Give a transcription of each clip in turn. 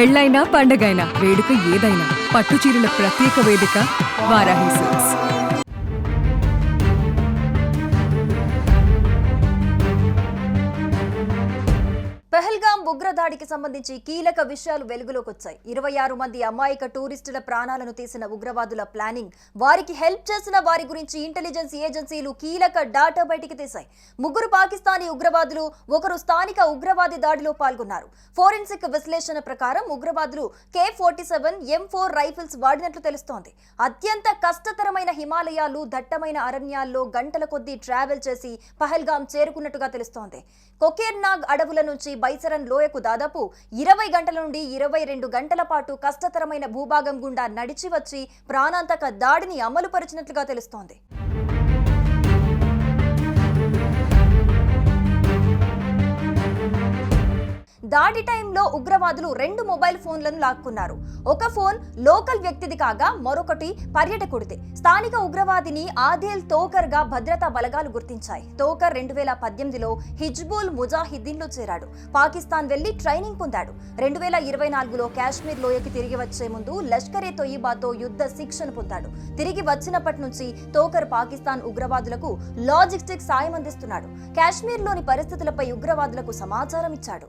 పెళ్ళైనా పండగైనా వేడుక ఏదైనా పట్టు చీరల ప్రత్యేక వేదిక వారాహి సిల్క్స్. పహల్గాం ఉగ్రదాడికి సంబంధించి కీలక విషయాలు వెలుగులోకి వచ్చాయి. 26 మంది అమాయక టూరిస్టుల ప్రాణాలను తీసిన ఉగ్రవాదుల ప్లానింగ్, వారికి హెల్ప్ చేసిన వారి గురించి ఇంటెలిజెన్స్ ఏజెన్సీలు కీలక డాటా బయటికి తీశాయి. 3 పాకిస్తానీ ఉగ్రవాదులు, 1 స్థానిక ఉగ్రవాది దాడిలో పాల్గొన్నారు. ఫోరెన్సిక్ విశ్లేషణ ప్రకారం ఉగ్రవాదులు K47 M4 రైఫిల్స్ వాడినట్లు తెలుస్తోంది. అత్యంత కష్టతరమైన హిమాలయాలు, దట్టమైన అరణ్యాల్లో గంటల కొద్దీ ట్రావెల్ చేసి పహల్గాం చేరుకున్నట్టుగా తెలుస్తోంది. కొకేర్నాగ్ అడవుల నుంచి బైసరన్ లోయకు దాదాపు 20 గంటల నుండి 22 గంటల పాటు కష్టతరమైన భూభాగం గుండా నడిచి వచ్చి ప్రాణాంతక దాడిని అమలుపరిచినట్లుగా తెలుస్తోంది. దాడి టైంలో ఉగ్రవాదులు 2 మొబైల్ ఫోన్లను లాక్కున్నారు. ఒక ఫోన్ లోకల్ వ్యక్తిది కాగా మరొకటి పర్యటకుడిది. స్థానిక ఉగ్రవాదిని ఆదిల్ తోకర్ గా భద్రతా బలగాలు గుర్తించాయి. తోకర్ 2018లో హిజ్బుల్ ముజాహిద్దీన్లో చేరాడు. పాకిస్తాన్ వెళ్లి ట్రైనింగ్ పొందాడు. 2024లో కాశ్మీర్ లోయకి తిరిగి వచ్చే ముందు లష్కరే తొయిబాతో యుద్ధ శిక్షణ పొందాడు. తిరిగి వచ్చినప్పటి నుంచి తోకర్ పాకిస్తాన్ ఉగ్రవాదులకు లాజిస్టిక్స్ సాయం అందిస్తున్నాడు. కాశ్మీర్లోని పరిస్థితులపై ఉగ్రవాదులకు సమాచారం ఇచ్చాడు.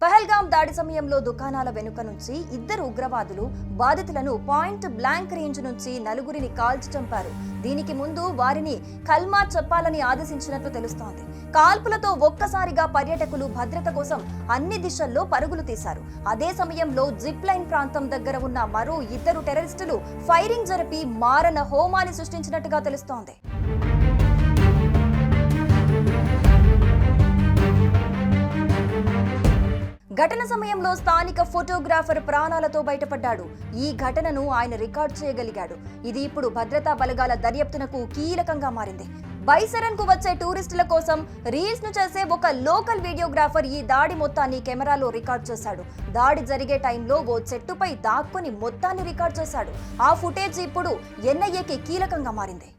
పహల్గాం దాడి సమయంలో దుకాణాల వెనుక నుంచి 2 ఉగ్రవాదులు బాధితులను పాయింట్ బ్లాంక్ రేంజ్ నుంచి 4 కాల్చి చంపారు. దీనికి ముందు వారిని కల్మా చెప్పాలని ఆదేశించినట్లు తెలుస్తోంది. కాల్పులతో ఒక్కసారిగా పర్యాటకులు భద్రత కోసం అన్ని దిశల్లో పరుగులు తీశారు. అదే సమయంలో జిప్ లైన్ ప్రాంతం దగ్గర ఉన్న మరో 2 టెర్రరిస్టులు ఫైరింగ్ జరిపి మారణ హోమాన్ని సృష్టించినట్టుగా తెలుస్తోంది. ఘటన సమయంలో స్థానిక ఫోటోగ్రాఫర్ ప్రాణాలతో బయటపడ్డాడు. ఈ ఘటనను ఆయన రికార్డ్ చేయగలిగాడు. ఇది ఇప్పుడు భద్రతా బలగాల దర్యాప్తునకు కీలకంగా మారింది. బైసరన్ కు వచ్చే టూరిస్టుల కోసం రీల్స్ ను చేసే ఒక లోకల్ వీడియోగ్రాఫర్ ఈ దాడి మొత్తాన్ని కెమెరాలో రికార్డ్ చేశాడు. దాడి జరిగే టైంలో ఓ చెట్టుపై దాక్కుని మొత్తాన్ని రికార్డ్ చేశాడు. ఆ ఫుటేజ్ ఇప్పుడు ఎన్ఐఏకి కీలకంగా మారింది.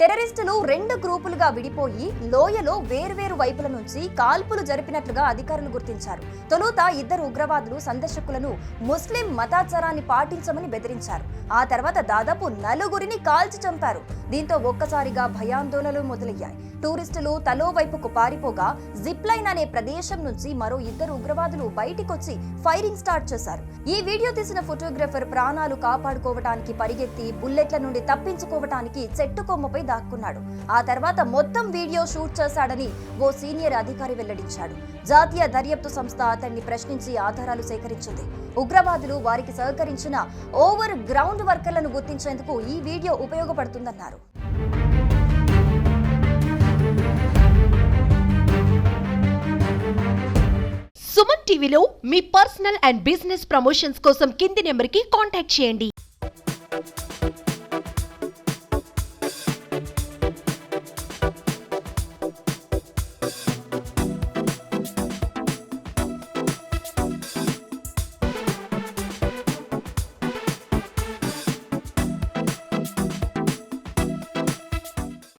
టెర్రరిస్టులు 2 గ్రూపులుగా విడిపోయి లోయలో వేర్వేరు వైపుల నుంచి కాల్పులు జరిపినట్లుగా అధికారులు గుర్తించారు. తొలుత 2 ఉగ్రవాదులు సందర్శకులను ముస్లిం మతాచారాన్ని పాటించమని బెదిరించారు. ఆ తర్వాత దాదాపు 4 కాల్చి చంపారు. దీంతో ఒక్కసారిగా భయాందోళనలు మొదలయ్యాయి. టూరిస్టులు తలో వైపుకు పారిపోగా జిప్ లైన్ అనే ప్రదేశం నుంచి మరో 2 ఉగ్రవాదులు బయటికొచ్చి ఫైరింగ్ స్టార్ట్ చేశారు. ఈ వీడియో తీసిన ఫోటోగ్రాఫర్ ప్రాణాలు కాపాడుకోవడానికి పరిగెత్తి బుల్లెట్ల నుండి తప్పించుకోవడానికి చెట్టు కొమ్మపై దాక్కున్నాడు. ఆ తర్వాత మొత్తం వీడియో షూట్ చేశాడని ఓ సీనియర్ అధికారి వెల్లడించాడు. జాతీయ దర్యాప్తు సంస్థ అతన్ని ప్రశ్నించి ఆధారాలు సేకరించింది. ఉగ్రవాదులు వారికి సహకరించిన ఓవర్ గ్రౌండ్ వర్కర్లను గుర్తించేందుకు ఈ వీడియో ఉపయోగపడుతుందన్నారు. సుమన్ టీవీలో మీ పర్సనల్ అండ్ బిజినెస్ ప్రమోషన్స్ కోసం కింది నెంబర్కి కాంటాక్ట్ చేయండి.